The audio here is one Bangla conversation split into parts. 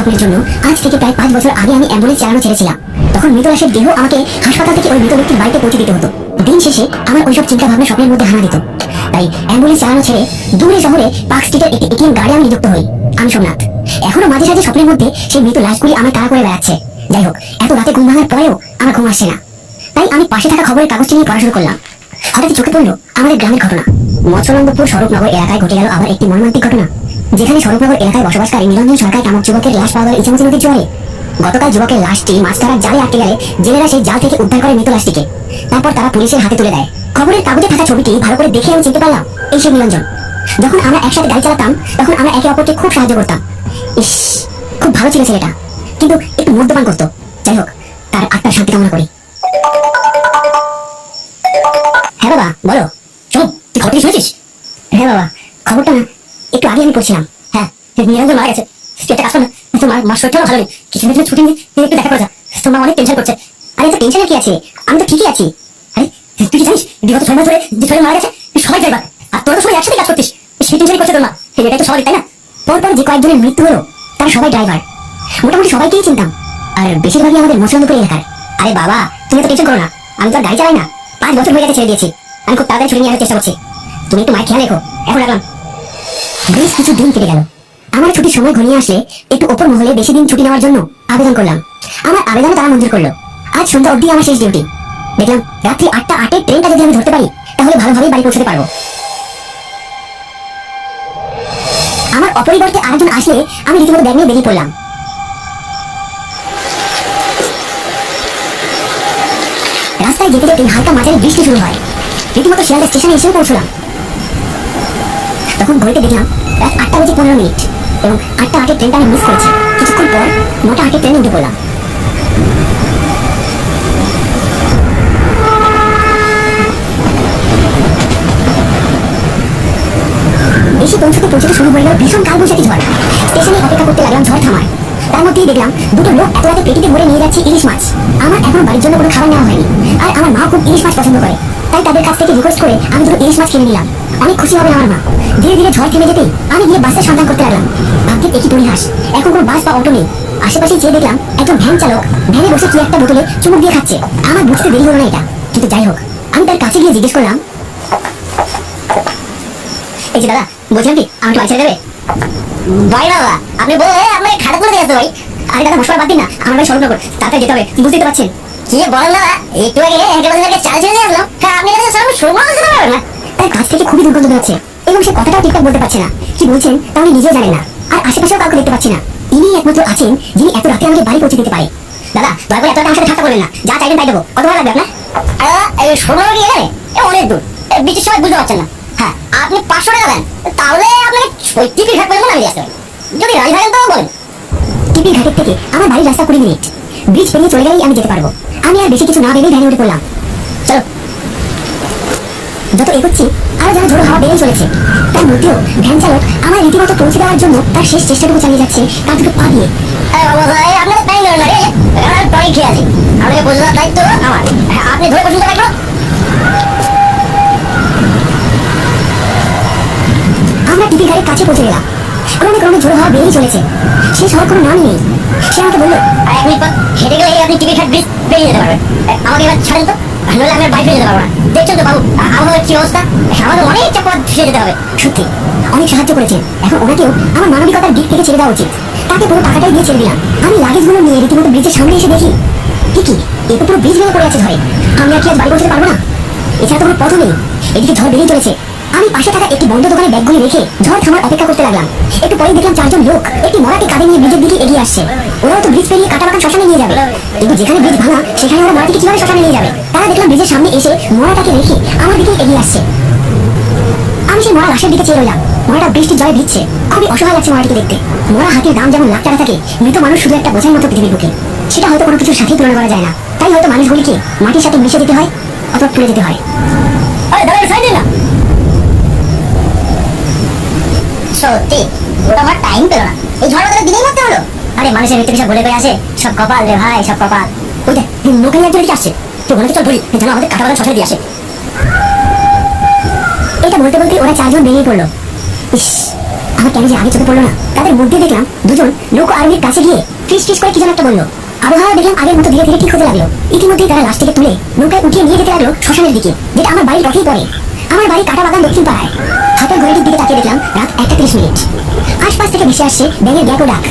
স্বপ্নের জন্য আজ থেকে প্রায় 5 বছর আগে আমি অ্যাম্বুলেন্স চালানো ছেড়েছিলাম। তখন মৃত লাশের দেহ আমাকে হাসপাতাল থেকে ওই মৃত ব্যক্তির বাড়িতে পৌঁছে দিতে হতো। দিন শেষে আমার ওইসব চিন্তা ভাবনা স্বপ্নের মধ্যে হানা দিত। তাই অ্যাম্বুলেন্স চালানো ছেড়ে দূরে শহরে পার্ক স্ট্রিটের একটি এটিএম গাড়ি আমি নিযুক্ত হই। আমি সোমনাথ। এখনো মাঝে সাঝে স্বপ্নের মধ্যে সেই মৃত লাশগুলি আমার তাড়া করে বেড়াচ্ছে। যাই হোক, এত রাতে ঘুম ভাঙার পরেও আমার ঘুম আসছে না। তাই আমি পাশে থাকা খবরের কাগজটি নিয়ে পড়া শুরু করলাম। হঠাৎ চোখে পড়লো আমাদের গ্রামের ঘটনা। মৎস্যনন্দপুর সড়কনগর এলাকায় ঘটে গেল আবার একটি মর্মান্তিক ঘটনা, যেখানে সড়কনগর এলাকায় বসবাসকারী নিরঞ্জন সরকার নামক যুবকের লাশ পাওয়া গেল ইছামতি নদীর জোয়ারে। গতকাল যুবকের লাশটি মাছ ধরার জালে আটকে গেলে জেলেরা সেই জাল থেকে উদ্ধার করে মৃত লাশটিকে। তারপর তারা পুলিশের হাতে তুলে দেয়। খবরের কাগজে থাকা ছবিটি ভালো করে দেখে আমি চিনতে পারলাম এই সেই নিরঞ্জন। যখন আমরা একসাথে গাড়ি চালাতাম তখন আমরা একে অপরকে খুব সাহায্য করতাম। ইস, খুব ভালো ছিল ছেলেটা, কিন্তু একটু মদ্যপান করতো। যাই হোক, তার আত্মার শান্তি কামনা করি। হ্যাঁ বাবা, বলো। শোন, তুই খবরটি শুনেছিস? হ্যাঁ বাবা, খবরটা না একটু আগে আমি পড়ছিলাম। হ্যাঁ, নিরঞ্জন মারা গেছে। তুই একটা কাজ কর না, তোমার মার শরীরটাও ভালো নেই, কিছুদিনের জন্য ছুটি নিয়ে একটু দেখা করে যা। তোমার অনেক টেনশন করছে। আরে এত টেনশনের কি আছে, আমি তো ঠিকই আছি। আরে তুই কি জানিস বিগত 6 মাস ধরে যে ছেলে মারা গেছে সবাই ড্রাইভার, আর তোরা তো সবাই একসাথে কাজ করতিস। সেই টেনশনই করছে তোর মা। এটাই তো স্বাভাবিক, তাই না? পরপর যে কয়েকজনের মৃত্যু হলো তারা সবাই ড্রাইভার। মোটামুটি সবাইকেই চিনতাম, আর বেশিরভাগই আমাদের মৎস্যনন্দপুর এলাকার। আরে বাবা, তুমি তো টেনশন করো না, আমি তো আর গাড়ি চালাই না। 5 বছর হয়ে গেছে ছেড়ে দিয়েছি। আমি খুব তাড়াতাড়ি ছুটি নিয়ে আসার চেষ্টা করছি। তুমি একটু মায়ের খেয়াল রেখো। এখন রাখলাম। বেশ কিছু দিন কেটে গেল। আমার ছুটির সময় ঘনিয়ে আসলে একটু ওপর মহলে বেশি দিন ছুটি নেওয়ার জন্য আবেদন করলাম। আমার আবেদন তারা মঞ্জুর করলো। আজ সন্ধ্যা অবধি আমার শেষ ডিউটি। দেখলাম রাত্রি 8টা 8-এর ট্রেনটা যদি আমি ধরতে পারি তাহলে ভালোভাবেই বাড়ি পৌঁছতে পারবো। আমার অপরিবর্তে আরেকজন আসলে আমি রীতিমতো ব্যাগ নিয়ে বেরিয়ে পড়লাম। রাস্তায় যেতে যেতে হালকা মাঝারি বৃষ্টি শুরু হয়। রীতিমতো শিয়ালদা স্টেশনে এসেও পৌঁছলাম। তখন ঘড়িতে দেখলাম রাত 8:15 এবং 8টা 8-এর ট্রেনটা আমি মিস করেছি। কিছুক্ষণ পর 9টা 8-এর ট্রেনে উঠে পড়লাম। বেশি পৌঁছতে শুরু হয়ে গেল ভীষণ কালবৈশাখী ঝড়। স্টেশনে অপেক্ষা করতে লাগলাম ঝড় থামার। তার মধ্যেই দেখলাম দুটো লোক এত রাতে পেটিতে ভরে নিয়ে যাচ্ছে ইলিশ মাছ। আমার এখনো বাড়ির জন্য কোনো খাবার নেওয়া হয়নি, আর আমার মা খুব ইলিশ মাছ পছন্দ করে। তাই তাদের কাছ থেকে রিকোয়েস্ট করে আমি দুটো ইলিশ মাছ কিনে নিলাম। অনেক খুশি হবে আমার মা। ধীরে ধীরে ঝড় থেমে যেতেই আমি গিয়ে বাসের সন্ধান করতে লাগলাম। ভাবতে একই পরিহাস, এখন কোনো বাস বা অটো নেই। আশেপাশে চেয়ে দেখলাম একজন ভ্যান চালক ভ্যানে বসে কি একটা বোতলে চুমুক দিয়ে খাচ্ছে। আমার বুঝতে দেরি হলো না এটা, কিন্তু যাই হোক, আমি তার কাছে গিয়ে জিজ্ঞেস করলাম, এই যে দাদা, বলছিলাম কি আমার একটু ছেড়ে দেবে? ভাই বাবা, আপনি বলে আপনাকে খারাপ করে দিয়ে আসতে ভাই। আরে দাদা, মশলা বাদ দিন না, আমার ভাই সড়কনগর, তাড়াতাড়ি যেতে হবে, বুঝতে তো পারছেন। কি বলেন দাদা, একটু আগে একেবারে চাল ছেড়ে দিয়ে আসলাম, আপনি সময় দিতে পারবেন না? তার কাছ থেকে খুবই দুর্গন্ধ হচ্ছে এবং সে কথাটাও ঠিকঠাক বলতে পারছে না। কি বলছেন তা উনি নিজেও জানেন না, আর আশেপাশেও কাউকে দেখতে পাচ্ছি না। ইনি একমাত্র আছেন যিনি এত রাতে আমাকে বাড়ি পৌঁছে দিতে পারে। দাদা, দয়া করে এত রাতে আমার সাথে ঠাট্টা করবেন না, যা চাইবেন তাই দেবো। কত ভাড়া লাগবে আপনার? এই 16 গিয়ে গেলে অনেক দূর, বৃষ্টির সময় বুঝতে পারছেন না। হ্যাঁ, আপনি 500 টাকা দেন, তাহলে আপনাকে টিপির ঘাট পর্যন্ত নামিয়ে আসতে হবে। যদি রাজি থাকেন তো বলেন। টিপির ঘাটের থেকে আমার বাড়ির রাস্তা 20 মিনিট। ব্রিজ পেরিয়ে চলে গেলেই আমি যেতে পারবো। আমি আর বেশি কিছু না ভেবেই ভ্যানে উঠে পড়লাম। চলো। যত এগোচ্ছি আরো যেন ঝোড়ো হাওয়া বেড়েই চলেছে। তার মধ্যেও ভ্যান চালক আমার রীতিমতো পৌঁছে দেওয়ার জন্য তার শেষ চেষ্টাটুকু চালিয়ে যাচ্ছে তার দুটো পা দিয়ে। আপনাদের টাইম ধরে না রে, টনি খেয়ে আছে, আপনাকে বোঝা দেওয়ার দায়িত্ব আমার। আপনি ধরে পছন্দ রাখবো। আমরা টিপির ঘাটের কাছে পৌঁছে গেলাম। ক্রমে ক্রমে ঝোড়ো হাওয়া বেড়েই চলেছে। শেষ হওয়ার কোনো নামই নেই। সে আমাকে বললো, 1 মিনিট পর হেঁটে গেলে আপনি টিপির ঘাট ব্রিজ পেরিয়ে যেতে পারবেন। আমাকে এবার ছাড়েন তো, নইলে আমি বাইরে যেতে পারবো না। দেখছেন তো বাবু আমার কি অবস্থা, আমাদের অনেকটা পথ ধুয়ে যেতে হবে। সত্যি অনেক সাহায্য করেছেন, এখন ওনাকেও আমার মানবিকতার দিক থেকে ছেড়ে দেওয়া উচিত। তাকে পুরো টাকাটাই দিয়ে ছেড়ে দিলাম। আমি লাগেজগুলো নিয়ে রীতিমতো ব্রিজের সামনে এসে দেখি ঠিকই এ তো পুরো ব্রিজ ভেঙে পড়ে আছে ঝড়ে। আমি আর কি আজ বাড়ি পৌঁছতে পারবো না? এছাড়া তো কোনো পথও নেই। এদিকে ঝড় বেড়েই চলেছে। আমি পাশে থাকা একটি বন্ধ দোকানে ব্যাগগুলি রেখে ঝড় থামার অপেক্ষা করতে লাগলাম। একটু পরে দেখলাম 4 জন লোক একটি মরাকে কাঁধে নিয়ে ব্রিজের দিকে এগিয়ে আসছে। ওরাও তো ব্রিজ পেরিয়ে কাটাবাগান শ্মশানে নিয়ে যাবে, কিন্তু যেখানে ব্রিজ ভাঙা সেখানে ওরা মরাটিকে কিভাবে শ্মশানে নিয়ে যাবে? তারা দেখলাম ব্রিজের সামনে এসে মরাটাকে রেখে আমার দিকে এগিয়ে আসছে। আমি সেই মরা লাশের দিকে চেয়ে রইলাম। মরাটা বৃষ্টির জলে ভিজছে, খুবই অসহায় লাগছে মরাটিকে দেখতে। মরা হাতির দাম যেমন লাখ টাকা থাকে, মৃত মানুষ শুধু একটা বোঝার মতো পৃথিবীর বুকে। সেটা হয়তো কোনো কিছুর সাথেই তুলনা করা যায় না। তাই হয়তো মানুষগুলিকে মাটির সাথে মিশে দিতে হয় অথবা তুলে যেতে হয়। সত্যি ওটা আমার টাইম পেল না, এই ঝড় বাদলে দিনেই মারতে হলো। আরে মানুষের মৃত্যু সব বলে করে আসে, সব কপাল রে ভাই, সব কপাল। ওই দেখ নৌকা নিয়ে একজন এদিকে আসছে, তো ওনাকে চল ধরি, যেন আমাদের কাটাবাগান শ্মশানে দিয়ে আসে। এটা বলতে বলতে ওরা 4 জন বেরিয়ে পড়লো। ইস, আমার কেন যে আগে চোখে পড়লো না। তাদের মধ্যে দেখলাম দুজন নৌকো আরোহীর কাছে গিয়ে ফিস ফিস করে কি যেন একটা বললো। আবহাওয়া দেখলাম আগের মতো ধীরে ধীরে ঠিক হতে লাগলো। ইতিমধ্যেই তারা লাশ থেকে তুলে নৌকায় উঠিয়ে নিয়ে যেতে লাগলো শ্মশানের দিকে, যেটা আমার বাড়ির পথেই পড়ে। আমার বাড়ি কাটা বাগান দক্ষিণ পাড়ায়। হাতের ঘড়িটির দিকে তাকিয়ে দেখলাম রাত 1:30। আশপাশ থেকে ভেসে আসছে ব্যাঙের গ্যাকো ডাক,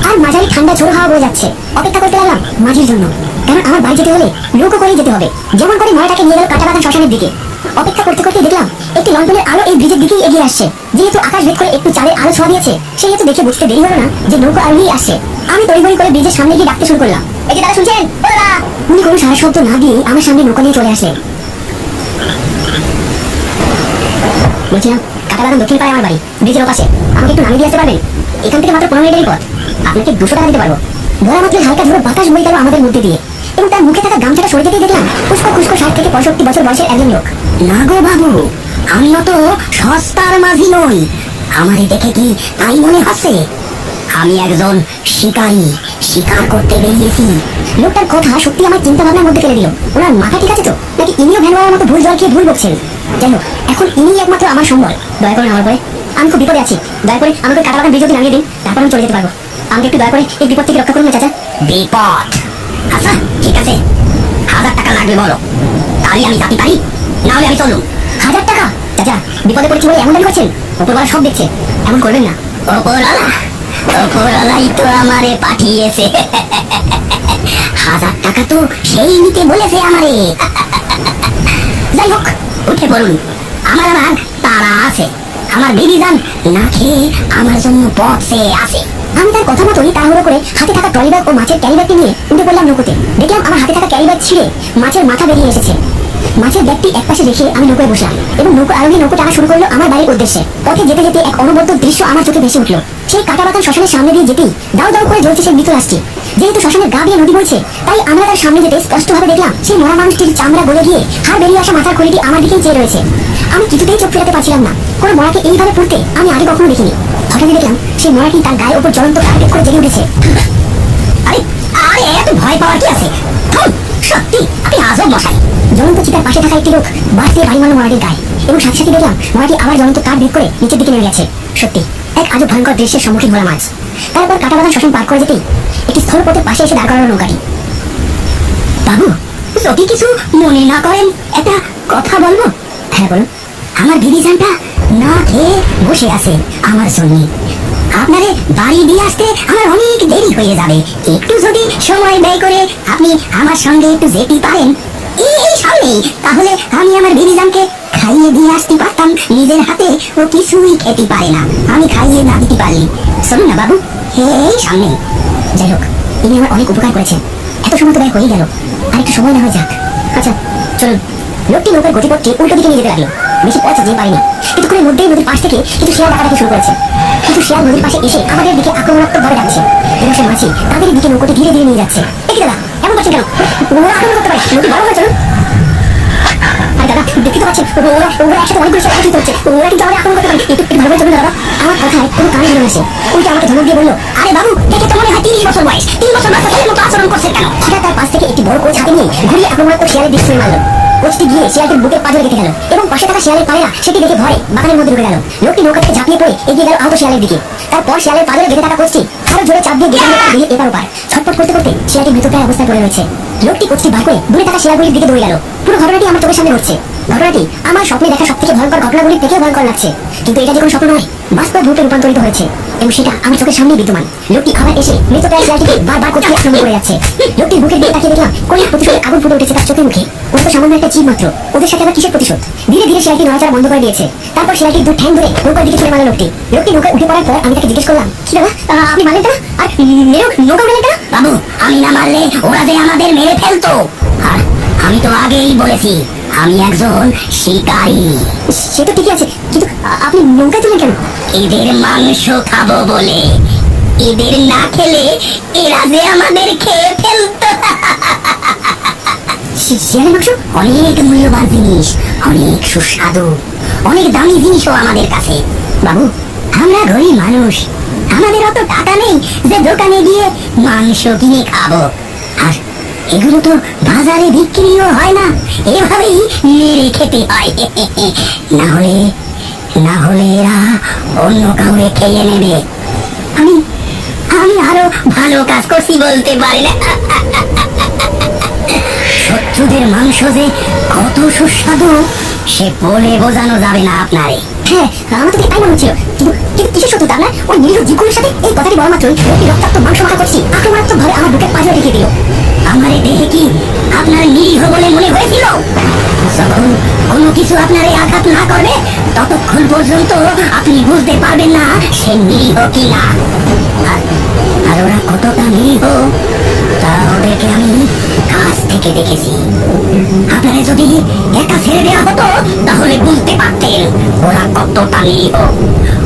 আর মাঝারি ঠান্ডা ঝোড়ো হাওয়া বয়ে যাচ্ছে। অপেক্ষা করতে লাগলাম মাঝির জন্য, কারণ আমার বাড়ি যেতে হলে নৌকো করেই যেতে হবে। যেমন করে মরাটাকে নিয়ে গেল কাটা বাগান শ্মশানের দিকে। অপেক্ষা করতে করতে দেখলাম একটি লন্ডনের আলো এই ব্রিজের দিকেই এগিয়ে আসছে। যেহেতু আকাশ ভেদ করে একটু চাঁদের আলো ছোঁয়া দিয়েছে, সেহেতু দেখে বুঝতে দেরি হলো না যে নৌকো আরোহী আসছে। আমি তড়িঘড়ি করে ব্রিজের সামনে গিয়ে ডাকতে শুরু করলাম, এই যে দাদা শুনছেন? ও দাদা! উনি কোনো সারা শব্দ না দিয়ে আমার সামনে নৌকা নিয়ে চলে আসলেন। বলছিলাম, কাটা বাগান দক্ষিণ পাড়ায় আমার বাড়ি, ব্রিজের ওপাশে। আমাকে একটু নামিয়ে দিয়ে আসতে পারবেন? এখান থেকে মাত্র 15 মিনিটেরই পথ। আপনাকে 200 টাকা দিতে পারবো। বলা মাত্র হালকা ঝোড়ো বাতাস বয়ে গেল আমাদের মধ্যে দিয়ে, এবং তার মুখে থাকা গামছাটা সরে যেতেই দেখলাম খুশকো খুশকো 60 থেকে 65 বছর বয়সের একজন লোক। না গো বাবু, আমি অত সস্তার মাঝি নই। আমারে দেখে কি তাই মনে হচ্ছে? আমি একজন শিকারী, শিকার করতে বেরিয়েছি। লোকটার কথা সত্যি আমার চিন্তা ভাবনার মধ্যে ফেলে দিল। ওনার মাথা ঠিক আছে তো, নাকি ইনিও ভ্যানওয়ালার মতো ভুল জল খেয়ে ভুল বকছেন? যাই হোক, এখন ইনি একমাত্র আমার সম্বল। দয়া করে আমার পরে, আমি খুব বিপদে আছি। দয়া করে আমাকে কাটা বাগান ব্রিজ অবধি নামিয়ে দিন, তারপর আমি চলে যেতে পারবো। আমাকে একটু দয়া করে এই বিপদ থেকে রক্ষা করুন না চাচা। বিপদ? আচ্ছা ঠিক আছে, 1000 টাকা লাগবে বলো, তাহলে আমি যাতে পারি, না হলে আমি চলুন। 1000 টাকা? চাচা, বিপদে পড়েছি বলে এমন দাবি করছেন? ওপরওয়ালা সব দেখছে, এমন করবেন না। ওপরওয়ালাই তো আমারে পাঠিয়েছে। 1000 টাকা তো সেই নিতে বলেছে আমারে। যাই হোক, উঠে পড়ুন, আমার তারা আছে। আমার বেবি যান না খেয়ে আমার জন্য পথ চেয়ে আছে। আমি তার কথা মতোই তাড়াহুড়ো করে হাতে থাকা ট্রলি ব্যাগ ও মাছের ক্যারি ব্যাগটি নিয়ে উঠে পড়লাম নৌকোতে। দেখলাম আমার হাতে থাকা ক্যারি ব্যাগ ছিঁড়ে মাছের মাথা বেরিয়ে এসেছে। মাছের ব্যাগটি একপাশে রেখে আমি নৌকায় বসলাম এবং নৌকো আরোহী নৌকো টানা শুরু করলো আমার বাড়ির উদ্দেশ্যে। পথে যেতে যেতে এক অনবদ্য দৃশ্য আমার চোখে ভেসে উঠলো। সেই কাটা বাগান শ্মশানের সামনে দিয়ে যেতেই দাউ দাউ করে জ্বলছে সেই মৃত লাশটি। যেহেতু শ্মশানের গা দিয়ে নদী বইছে, তাই আমরা তার সামনে যেতে স্পষ্টভাবে দেখলাম সেই মরা মানুষটির চামড়া গলে গিয়ে হাড় বেরিয়ে আসা মাথার খুলিটি আমার দিকেই চেয়ে রয়েছে। আমি কিছুতেই চোখ ফেরাতে পারছিলাম না। কোনো মরাকে এইভাবে পুড়তে আমি আগে কখনো দেখিনি। হঠাৎই দেখলাম সেই মরাটি তার গায়ের উপর জ্বলন্ত কার্পেট করে জেগে উঠেছে। আরে আরে, এত ভয় পাওয়ার কি আছে? সত্যি আপনি আজব মশাই। জ্বলন্ত চিতার পাশে থাকা একটি লোক বাস দিয়ে বাড়ি মারল মরাটির গায়ে, এবং সাথে সাথে দেখলাম মরাটি আবার জ্বলন্ত কাঠ ভেদ করে নিচের দিকে নেমে গেছে। সত্যি এক আজব ভয়ঙ্কর দৃশ্যের সম্মুখীন হলাম আজ। তারপর কাটা বাগান শ্মশান পার করে যেতেই একটি স্থলপথের পাশে এসে দাঁড় করালো নৌকাটি। বাবু, যদি কিছু মনে না করেন একটা কথা বলবো? হ্যাঁ বলুন। আমার বিবিজানটা না খেয়ে বসে আছে আমার জন্য। আপনারে বাড়ি দিয়ে আসতে আমার অনেক দেরি হয়ে যাবে। একটু যদি সময় ব্যয় করে আপনি আমার সঙ্গে একটু যেতে পারেন এই সামনে, তাহলে আমি আমার বিবিজানকে খাইয়ে দিয়ে আসতে পারতাম নিজের হাতে। ও কিছুই খেতে পারে না, আমি খাইয়ে না দিতে পারলি। চলুন না বাবু, এই সামনে। যাই হোক, ইনি আমার অনেক উপকার করেছেন। এত সময় তো ব্যয় হয়ে গেল, আর একটু সময় না হয়ে যাক। আচ্ছা চলুন। লোকটি নৌকার গতিপথকে উল্টো দিকে নিয়ে যেতে লাগলো। বেশি পথ যেতে পারিনি। কিছুক্ষণের মধ্যেই নদীর পাশ থেকে কিছু শেয়াল ডাকাডাকি শুরু করেছে। কিছু শেয়াল নদীর পাশে এসে আমাদের দিকে আক্রমণাত্মকভাবে ডাকছে। বিদেশের মাঝি তাদের দিকে নৌকোটি ধীরে ধীরে নিয়ে যাচ্ছে। এই দাদা, এমন করছেন কেন? ওরা আক্রমণ করতে পারে, নদী বড় হয়। চলুন। আরে দাদা, দেখতে তো পাচ্ছেন ওরা একসাথে অনেকগুলো শেয়াল একত্রিত হচ্ছে। ওরা কিন্তু আমাদের আক্রমণ করতে পারে। একটু ভালো করে চলুন দাদা। আমার কথায় কোনো কান দিল না সে। উল্টে আমাকে ধমক দিয়ে বললো, আরে বাবু, দেখে তো মনে হয় 30 বছর বয়স। 3 বছর বাচ্চা ছেলের মতো আচরণ করছে কেন? সেটা তার পাশ থেকে একটি বড় কোচ হাতে নিয়ে ঘুরিয়ে আক্রমণাত্মক শিয়ালের দিক ছুঁড়ে মারলো। কোচটি গিয়ে শিয়ালটির বুকের পাঁজরে কেটে গেল, এবং পাশে থাকা শিয়ালের পায়রা সেটি দেখে ভয়ে বাগানের মধ্যে ঢুকে গেল। লোকটি নৌকা থেকে ঝাঁপিয়ে পড়ে এগিয়ে গেল আহত শিয়ালের দিকে। তারপর শিয়ালের পাঁজরে বেঁধে থাকা কোচটি আরো জোরে চাপ দিয়ে দিয়ে এপার ওপার ছটফট করতে করতে শিয়ালটি মৃতপ্রায় অবস্থায় পড়ে রয়েছে। লোকটি কোচটি বার করে দূরে থাকা শিয়ালগুলির দিকে দৌড়ে গেল। পুরো ঘটনাটি আমার চোখের সামনে ঘটছে। ঘটনাটি আমার স্বপ্নে দেখা সবথেকে ভয়ঙ্কর ঘটনাগুলির থেকেও ভয়ঙ্কর লাগছে, কিন্তু এটা যে কোনো স্বপ্ন নয়, বাস্তব রূপে রূপান্তরিত হয়েছে, এবং সেটা আমার চোখের সামনে বিদ্যমান। লোকটি আবার এসে মৃতপ্রায় শিয়ালটিকে বারবার কোচকে আক্রমণ করে যাচ্ছে। লোকটির বুকের দিকে তাকিয়ে দেখলাম কোন প্রতিশোধের আগুন ফুটে উঠেছে তার চোখের মুখে। ওটা তো সামান্য একটা জীব মাত্র, ওদের সাথে আবার কিসের প্রতিশোধ? ধীরে ধীরে শিয়ালটি নড়াচড়া বন্ধ করে দিয়েছে। তারপর শিয়ালটির দু ঠ্যাং ধরে নৌকার দিকে ছুঁড়ে মারল লোকটি। লোকটি নৌকায় উঠে পড়ার পর আমি তাকে জিজ্ঞেস করলাম, কি দাদা, আপনি মারলেন কেন? আর নৌকা উঠলেন কেন? বাবু, আমি না মারলে ওরা যে আমাদের মেরে ফেলতো। আর আমি তো আগেই বলেছি আমি একজন শিকারী। সে তো ঠিকই আছে, কিন্তু আপনি নৌকায় তুলেন কেন? এদের মাংস খাবো বলে। এদের না খেলে এরা যে আমাদের খেয়ে ফেলতো। শিয়ালের মাংস অনেক মূল্যবান জিনিস, অনেক সুস্বাদু, অনেক দামি জিনিসও আমাদের কাছে। বাবু, আমরা গরিব মানুষ, আমাদের অত টাকা নেই যে দোকানে গিয়ে মাংস কিনে খাবো। আর এগুলো তো বাজারে বিক্রিও হয় না, এভাবেই মেরে খেতে হয়। না হলে না হলে এরা অন্য কাউকে খেয়ে নেবে। আমি আমি আরো ভালো কাজ করছি বলতে পারি না। শত্রুদের মাংস যে কত সুস্বাদু সে বলে বোঝানো যাবে না আপনারে। হ্যাঁ, আমার তো তাই মনে হচ্ছিল, কিন্তু কিসের শত্রুতা আপনার? ওই নিরীহ জীবগুলোর সাথে এই কথাটি বলা মাত্রই একটি রক্তাক্ত মাংস মাখা করছি আক্রমণাত্মক ভাবে আমার বুকের পাজরে রেখে দিল। আমারে দেখে কি আপনার নিরীহ বলে মনে হয়েছিল? যখন কোনো কিছু আপনারে আঘাত না করবে ততক্ষণ পর্যন্ত আপনি বুঝতে পারবেন না সে নিরীহ কিনা। আর ওরা কতটা নিরীহ তা ওদেরকে আমি কাছ থেকে দেখেছি। আপনারা যদি একা ছেড়ে দেওয়া হতো তাহলে বুঝতে পারতেন ওরা কতটা নিরীহ।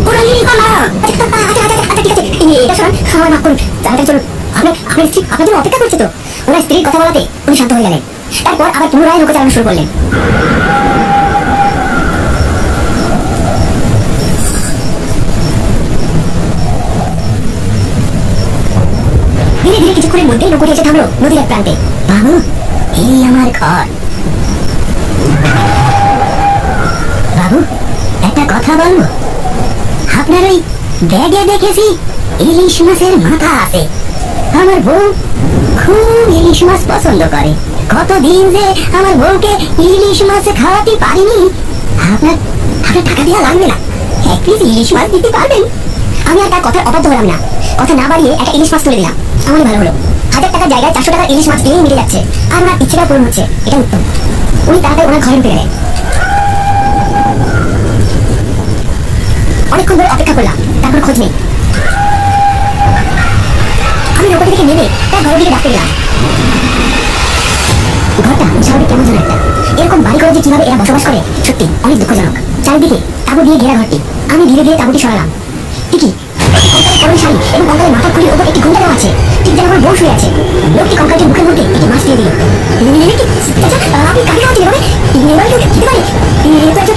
ওরা নিরীহ না। ঠিক আছে, এটা শোনান, আমার মাফ করুন, তাড়াতাড়ি চলুন। আপনার স্ত্রী আপনার জন্য অপেক্ষা করছে তো। ওনার স্ত্রীর কথা বলাতে উনি শান্ত হয়ে গেলেন। তারপর আবার পুনরায় নৌকা চালানো শুরু করলেন। ধীরে ধীরে কিছুক্ষণের মধ্যেই নৌকাটি এসে থামলো নদীর এক প্রান্তে। বাবু, এই আমার ঘর। বাবু, একটা কথা বলবো? আপনার ওই ব্যাগে দেখেছি ইলিশ মাছের মাথা আছে। আমার বউ খুব ইলিশ মাছ পছন্দ করে। কতদিন যে আমার বউকে ইলিশ মাছ খাওয়াতে পারিনি। আপনার টাকা দেওয়া লাগবে না, এক পিস ইলিশ মাছ দিতে পারবেন? আমি আর তার কথার অবাধ্য হলাম না। কথা না বাড়িয়ে একটা ইলিশ মাছ তুলে দিলাম। আমারই ভালো হলো, 1000 টাকার জায়গায় 400 টাকার ইলিশ মাছ দিয়েই মিলে যাচ্ছে। আর ওনার ইচ্ছেটা পূরণ হচ্ছে, এটা উত্তম। উনি তাড়াতাড়ি ওনার ঘরে ঢুকে গেলেন। অনেকক্ষণ ধরে অপেক্ষা করলাম, তারপর খোঁজ নেই। আমি নৌকা থেকে নেমে তার ঘরের দিকে ডাকতে গেলাম। ঘরটা স্বাভাবিক কেমন যেন একটা। এরকম বাড়ি করে যে কিভাবে এরা বসবাস করে সত্যি অনেক দুঃখজনক। চারিদিকে তাঁবু দিয়ে ঘেরা ঘরটি। আমি ধীরে ধীরে তাঁবুটি সরালাম। ঠিকই কলম শাড়ি এবং কঙ্কালের মাথার খুলির উপর একটি ঘুমটা দেওয়া আছে, ঠিক যেন আমার বউ শুয়ে আছে। লোকটি কঙ্কালটির মুখের মধ্যে একটি মাছ দিয়ে দিল। আপনি কাকে খাওয়াচ্ছেন এভাবে? এভাবে কেউ খেতে পারে? এ তো একজন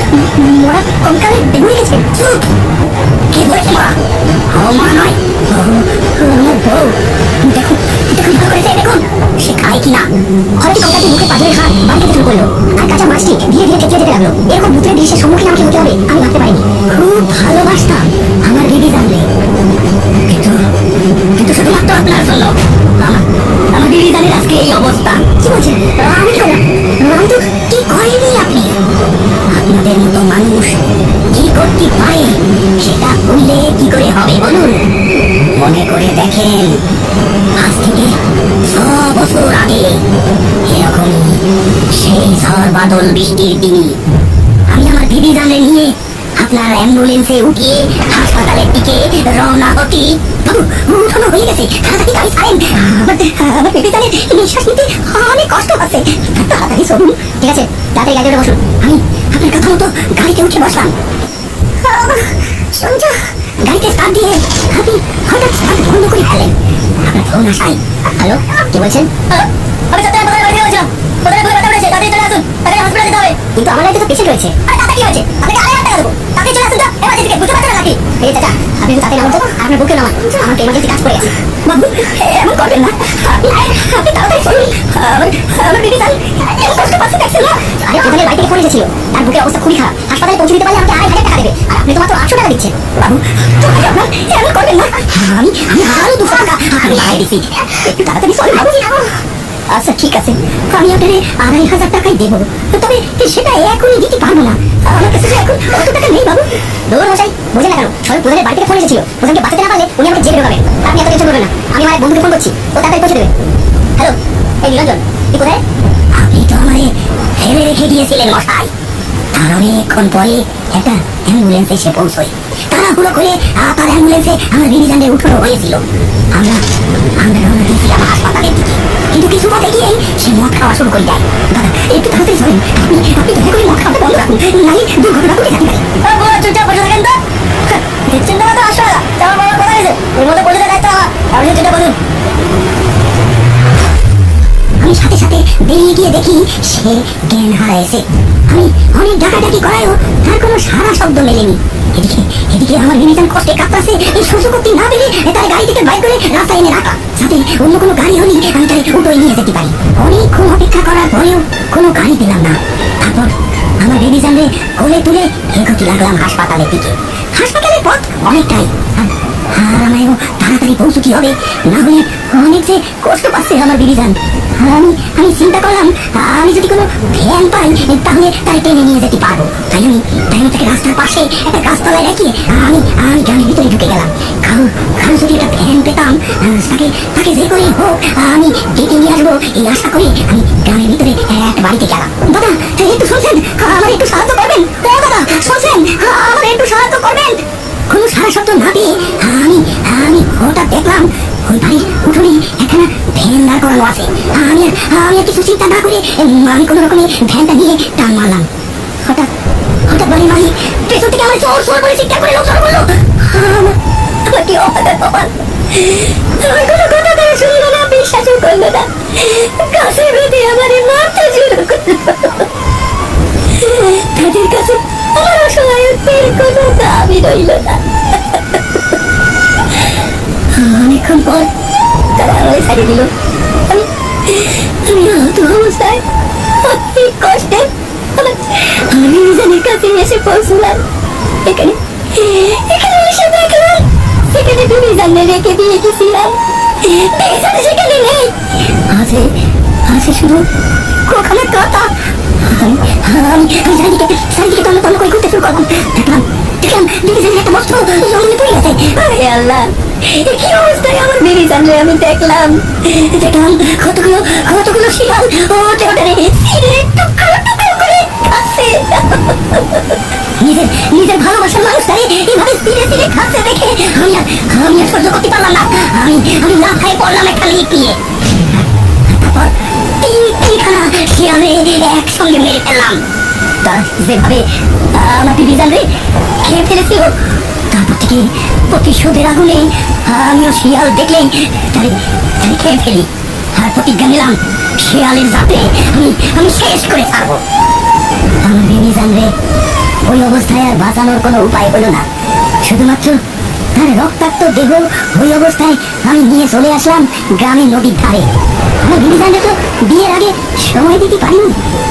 মরা কঙ্কালে মরে গেছে। কে বলেছে মা? ও মা নয়, আমার বউ। দেখুন দেখুন ভালো করে দেখুন সে খায় কিনা। হয়তো কঙ্কালটি মুখে পাথরের হাত বাড়ি খেতে শুরু করলো, আর কাঁচা মাছটি ধীরে ধীরে খেতে যেতে লাগলো। এরকম ভূতের দৃশ্যের সম্মুখীন আমাকে হতে হবে আমি ভাবতে পারিনি। খুব ভালোবাসতাম আমার বেবি জানলে, কিন্তু শুধুমাত্র আপনার জন্য আমার বেবি জানের আজকে এই অবস্থা। কি বলছেন? আমি করলাম? আমি তো কি করিনি। আপনি আপনাদের মতো মানুষ কি করতে পারে সেটা বললে কি করে হবে বলুন? মনে করে দেখেন, আজ থেকে 100 বছর আগে এরকমই সেই ঝড় বাদল বৃষ্টির দিনই আমি আমার বেবি জানে নিয়ে আপনার অ্যাম্বুলেন্সে উঠিয়ে হাসপাতালের দিকে রওনা হতি। উঠানো হয়ে গেছে, তাড়াতাড়ি গাড়ি ছাড়েন। আমার বেবি জানের নিঃশ্বাস নিতে অনেক কষ্ট হচ্ছে, তাড়াতাড়ি চলুন। ঠিক আছে, তাড়াতাড়ি গাড়িতে বসুন। আমি আপনার কথা মতো গাড়িতে উঠে বসলাম। সঞ্জ গাড়িতে স্টার্ট দিয়ে আপনি হঠাৎ স্টার্ট বন্ধ করে ফেলেন। আপনার ফোন আসায়। হ্যালো, কি বলছেন? আমি সত্যি আপনাদের বাড়ি গেছিলাম। কোথায় কোথায় ব্যথা উঠেছে, তাড়াতাড়ি চলে আসুন, তাড়াতাড়ি হসপিটালে যেতে হবে। কিন্তু আমার বাড়িতে তো পেশেন্ট রয়েছে। আরে তাতে কি হয়েছে? আপনাকে 2,500 টাকা দেবো, তাড়াতাড়ি চলে আসুন তো। এমার্জেন্সি বুঝতে পারছেন নাকি? এই চাচা, আপনি তো তাড়াতাড়ি নামুন তো, আপনার বুকে নামান। আমাকে এমার্জেন্সি কাজ পড়ে গেছে। বাবু, এমন করবেন না। আপনি তাড়াতাড়ি চলুন। আমার বেবি জান এমন কষ্ট পাচ্ছে, দেখছেন না? আরে প্রধানের বাড়ি থেকে ফোন এসেছিল, তার বুকের অবস্থা খুবই খারাপ। হাসপাতালে পৌঁছে দিতে পারলে আমাকে 2,500 টাকা দেবে, আর আপনি তো মাত্র 800 টাকা দিচ্ছেন। বাবু, আপনার এমন করবেন না। আমি আরো 200 টাকা আমি বাড়াই দিচ্ছি। একটু তাড়াতাড়ি চলুন বাবু। আচ্ছা ঠিক আছে, আমি আপনাকে 2,500 টাকাই দেবো, তবে সেটা এখনই দিতে পারবো না। আমার কাছে এখন অত টাকা নেই বাবু। দৌড় মশাই, বোঝেন না কেন? সবাই প্রধানের বাড়ি থেকে ফোন এসেছিল, প্রধানকে বাঁচাতে না পারলে উনি আমাকে জেলে ঢোকাবেন। আপনি এত টেনশন করবেন না, আমি আমার এক বন্ধুকে ফোন করছি, ও তাড়াতাড়ি পৌঁছে দেবে। হ্যালো, এই নিরঞ্জন, তুই কোথায়? আপনি তো আমারে ফেলে রেখে দিয়েছিলেন মশাই। তার অনেকক্ষণ পরে একটা অ্যাম্বুলেন্স এসে পৌঁছয়। তাড়াহুড়ো করে তার অ্যাম্বুলেন্সে আমার বেবি জানলে উঠানো হয়েছিল। আমরা রওনা দিয়েছিলাম হাসপাতালের দিকে, কিন্তু কিছু পথে গিয়েই সে মদ খাওয়া শুরু করে দেয়। দাদা, একটু তাড়াতাড়ি চলেন। আপনি দয়া করে মদ খাওয়াতে বন্ধ রাখুন, নাহলে দুর্ঘটনা ঘটে থাকতে পারে। চুপচাপ বসে থাকেন তো। দেখছেন না তো আসলে আমার বাবা কোথায় গেছে? ওর মধ্যে বলে দায়িত্ব আমার। আপনি চিন্তা করুন। আমি সাথে সাথে বেরিয়ে গিয়ে দেখি সে জ্ঞান হারাইছে। আমি অনেক ডাকাডাকি করায়ও তার কোনো সারা শব্দ মেলেনি। এদিকে আমার বিনিজান কষ্টে কাঁপতাছে। এই সুযোগ করতে না পেরে তার গাড়ি থেকে বাইক করে রাস্তায় এনে রাখা, যাতে অন্য কোনো গাড়ি হলে আমি তাই উঠোয় নিয়ে যেতে পারি। অনেকক্ষণ অপেক্ষা করার পরেও কোনো গাড়ি পেলাম না। আমার বেবি জানলে কোলে তুলে এগোতে লাগলাম হাসপাতালের দিকে। হাসপাতালের পথ অনেকটাই, আর আমায়ও তাড়াতাড়ি পৌঁছতে হবে, না হলে অনেক যে কষ্ট পাচ্ছে আমার বেবি জান। আমি চিন্তা করলাম আমি যদি কোনো ভ্যান পাই তাহলে তাই টেনে নিয়ে যেতে পারবো। তাই আমি তাকে রাস্তার পাশে একটা গাছতলায় রেখে আমি গ্রামের ভিতরে ঢুকে গেলাম। কারো যদি একটা ভ্যান পেতাম তাকে যে করে হোক আমি ডেকে নিয়ে আসবো এই আশা করে আমি গ্রামের ভিতরে একটা বাড়িতে গেলাম। দাদা একটু শুনছেন, আমার একটু সাহায্য করবেন? দাদা শুনছেন, আমার একটু সাহায্য করবেন? কোনো সারা শব্দ না পেয়ে আমি হঠাৎ দেখলাম ওই বাড়ির উঠোনে একখানা ভ্যান দাঁড় করানো আছে। আমি আর কিছু চিন্তা না করে আমি কোনো রকমে ভ্যানটা নিয়ে টান মারলাম। হঠাৎ বাড়ির মালিক পেছন থেকে আমার চোর চোর বলে চিৎকার করে লোকজন বললো, আমার কি অবাধা কপাল, আমার কোনো কথা তারা শুনলো না, বিশ্বাসও করলো না, কাছে বেঁধে আমার মারতে শুরু করলো। তাদের কাছে আমার অসহায়ত্বের কোনো দাবি রইল না। অনেকক্ষণ পর তারা আমায় ছাড়িয়ে দিল। আমি আহত অবস্থায় অনেক কষ্টে আমার নিজের কাছে এসে পৌঁছলাম। এখানে এসে দেখলাম সেখানে তুমি জানলে রেখে দিয়ে গেছিলাম, সেখানে নেই, আছে শুধু কোখানে কথা। আমি চারিদিকে তন্ন তন্ন করে ঘুরতে শুরু করলাম। দেখলাম একটা মস্ত জঙ্গলে পড়ে গেছে। আরে আল্লাহ, কি অবস্থায় আমার বেবি জানলে আমি দেখলাম কতগুলো শিয়াল ওটে টুকরো করে খাচ্ছে। নিজের ভালোবাসার মানুষটাই এভাবে ধীরে খাচ্ছে দেখে আমি আর সহ্য করতে পারলাম না। আমি না খাই পড়লাম একটা লিক নিয়ে। তারপর তিনখানা শিয়ালে একসঙ্গে মেরে ফেললাম। তারা যেভাবে আমার বেবি জানলে খেয়ে ফেলেছিল, তারপর থেকে প্রতিশোধের আগুনে আমিও শিয়াল দেখলেই তারে খেয়ে ফেলি। আর প্রতিজ্ঞা নিলাম শিয়ালের জাতে আমি শেষ করে ছাড়বো। আমার বেবি জানলে ওই অবস্থায় আর বাঁচানোর কোনো উপায় হলো না। শুধুমাত্র তার রক্তাক্ত দেহ ওই অবস্থায় আমি নিয়ে চলে আসলাম গ্রামের নদীর ধারে। আমার বেবি জানলে তো বিয়ের আগে সময় দিতে পারিনি,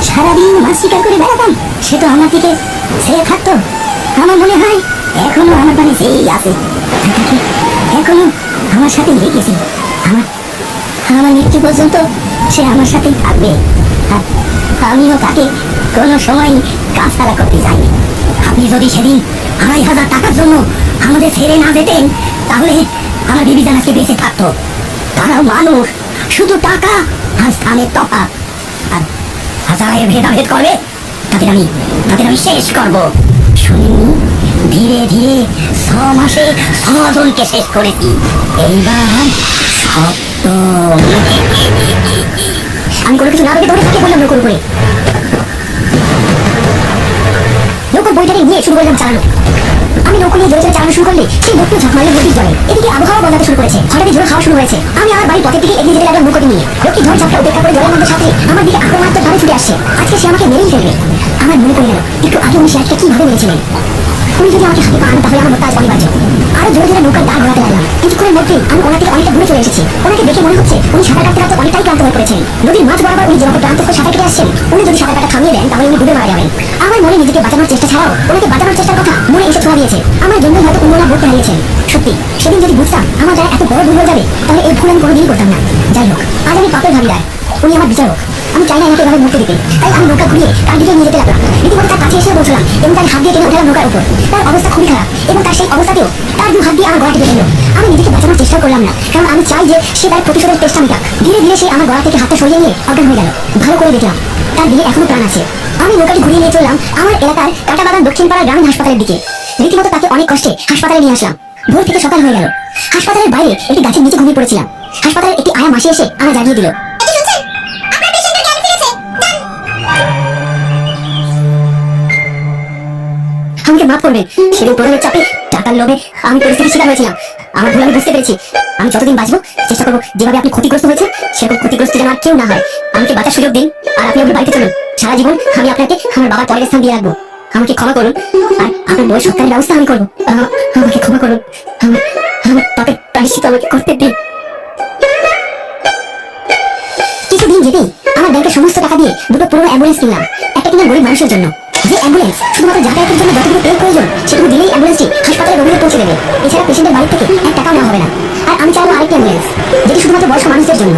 সারাদিন মাছ শিকার করে বেড়াতাম। সে তো আমার দিকে ছেড়ে থাকতো। আমার মনে হয় এখনো আমার বাড়ি সেই আছে, এখনো আমার সাথে লেগেছে। আমার মৃত্যু পর্যন্ত সে আমার সাথেই থাকবে। আর আমিও তাকে কোনো সময় কাজ ছাড়া করতে চাইনি। আপনি যদি সেদিন ২৫০০ টাকার জন্য আমাদের ছেড়ে না যেতেন তাহলে আমার বেবি জান আজকে বেঁচে থাকতো। তারাও মানুষ, শুধু টাকা আর স্থানের তফাৎ। আর যারা ভেদাভেদ করবে তাদের আমি শেষ করবো। শুনিনি, ধীরে ৬ মাসে ৬ জনকে শেষ করেছি। এইবার আমি কোনো কিছু না ভেবে দৌড়ে থাকে বললাম নৌকোর উপরে। নৌকোর বইটাকে নিয়ে শুরু করলাম চালানো। আমি নৌকো নিয়ে জোরে চালানো শুরু করলে সেই নৌকো ঝকমালে নদীর জলে। এদিকে আবহাওয়া বদলাতে শুরু করেছে, হঠাৎ ঝড় খাওয়া শুরু হয়েছে। আমি আমার বাড়ির পথের দিকে এগিয়ে যেতে লাগলাম নৌকোটি নিয়ে। লোকটি ঝড় ঝাপটা উপেক্ষা করে জলের মধ্যে সাথে আমার দিকে আক্রমণাত্মক ভাবে ছুটে আসছে। আজকে সে আমাকে মেরেই ফেলবে। আমার মনে পড়ে গেল একটু আগে উনি শিয়ালকে কিভাবে মেরেছিলেন। উনি যদি আমাকে হাতে পান তাহলে আমার মতো আজ অনিবার্য। আরো জোরে নৌকার দাঁড় ঘোরাতে লাগলাম। কিছুক্ষণের মধ্যেই আমি ওনার থেকে অনেকটা দূরে চলে এসেছি। ওনাকে দেখে মনে হচ্ছে উনি সাঁতার কাটতে অনেকটাই ক্লান্ত হয়ে পড়েছেন। নদীর মাঝ বরাবর উনি যেভাবে ক্লান্ত হয়ে সাঁতার কেটে আসছেন, উনি যদি সাঁতার কাটা থামিয়ে দেন তাহলে উনি ডুবে মারা যাবেন। আমার মনে নিজেকে বাঁচানোর চেষ্টা ছাড়াও ওনাকে বাঁচানোর চেষ্টার কথা মনে এসে ছোঁয়া দিয়েছে। আমার জন্যই হয়তো অন্যরা বোধ হারিয়েছেন। সত্যি সেদিন যদি বুঝতাম আমার দ্বারা এত বড় ভুল হয়ে যাবে তাহলে এই ভুল আমি কোনোদিনই করতাম না। যাই হোক, আজ আমি পাপের ভাগিদার, উনি আমার বিচারক। আমি চাই না আমাকে এভাবে মরতে দিতে। তাই আমি নৌকা ঘুরিয়ে তার দিকে নিয়ে যেতে লাগলাম। রীতিমতো তার কাছে এসে বলছিলাম এবং তার হাত দিয়ে টেনে উঠলাম নৌকার উপর। তার অবস্থা খুবই খারাপ এবং তার সেই অবস্থাতেও তার ২ হাত দিয়ে আমার গলা টিপে ধরল। আমি নিজেকে বাঁচানোর চেষ্টা করলাম না, কারণ আমি চাই যে সে তার প্রতিশোধের চেষ্টা নিক। ধীরে সে আমার গলা থেকে হাতটা সরিয়ে নিয়ে অজ্ঞান হয়ে গেল। ভালো করে দেখলাম তার দেহে এখনো প্রাণ আছে। আমি নৌকাটি ঘুরিয়ে নিয়ে চললাম আমার এলাকার কাটাবাগান দক্ষিণ পাড়ার গ্রামীণ হাসপাতালের দিকে। রীতিমতো তাকে অনেক কষ্টে হাসপাতালে নিয়ে আসলাম। ভোর থেকে সকাল হয়ে গেল। হাসপাতালের বাইরে একটি গাছের নিচে ঘুমিয়ে পড়েছিলাম। হাসপাতালের একটি আয়া মাসি এসে আমায় জাগিয়ে দিল। আমাকে মাফ করবেন, সেদিন প্রধানের চাপে টাকার লোভে আমি পরিস্থিতির শিকার হয়েছিলাম। আমার ভুল আমি বুঝতে পেরেছি। আমি যতদিন বাঁচবো চেষ্টা করবো যেভাবে আপনি ক্ষতিগ্রস্ত হয়েছেন সেরকম ক্ষতিগ্রস্ত যেন আর কেউ না হয়। আমাকে বাঁচার সুযোগ দিন আর আপনি আমার বাড়িতে চলুন। সারা জীবন আমি আপনাকে আমার বাবার পরের স্থান দিয়ে রাখবো। আমাকে ক্ষমা করুন আর আপনার বই সৎকারের ব্যবস্থা আমি করবো। আমাকে ক্ষমা করুন, আমার পাপের প্রায়শ্চিত্ত আমাকে করতে দিন। কিছুদিন যেতেই আমার ব্যাংকের সমস্ত টাকা দিয়ে 2টো পুরনো অ্যাম্বুলেন্স কিনলাম। একটা কিনা গরিব মানুষের জন্য, যে অ্যাম্বুলেন্স শুধুমাত্র যাতায়াতের জন্য যতটুকু তেল প্রয়োজন সেটুকু দিলেই অ্যাম্বুলেন্সটি হাসপাতালে রোগীদের পৌঁছে দেবে। এছাড়া পেশেন্টের বাড়ি থেকে 1 টাকাও নেওয়া হবে না। আর আমি চাইবো আরেকটি অ্যাম্বুলেন্স, যেটি শুধুমাত্র বয়স্ক মানুষদের জন্য।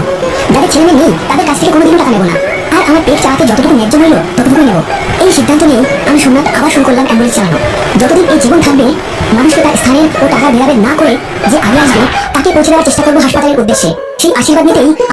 যাদের ছেলে মেয়ে নেই তাদের কাছ থেকে কোনোদিনও টাকা নেবো না। আর আমার পেট চালাতে যতটুকু ন্যায্য মূল্য ততটুকুই নেবো। এই সিদ্ধান্ত নিয়ে আমি সোমনাথ আবার শুরু করলাম অ্যাম্বুলেন্স চালানো। যতদিন এই জীবন থাকবে মানুষকে তার স্থানের ও টাকার ভেদাভেদ না করে যে আগে আসবে তাকে পৌঁছে দেওয়ার চেষ্টা করবো হাসপাতালের উদ্দেশ্যে। সেই আশীর্বাদ নিতেই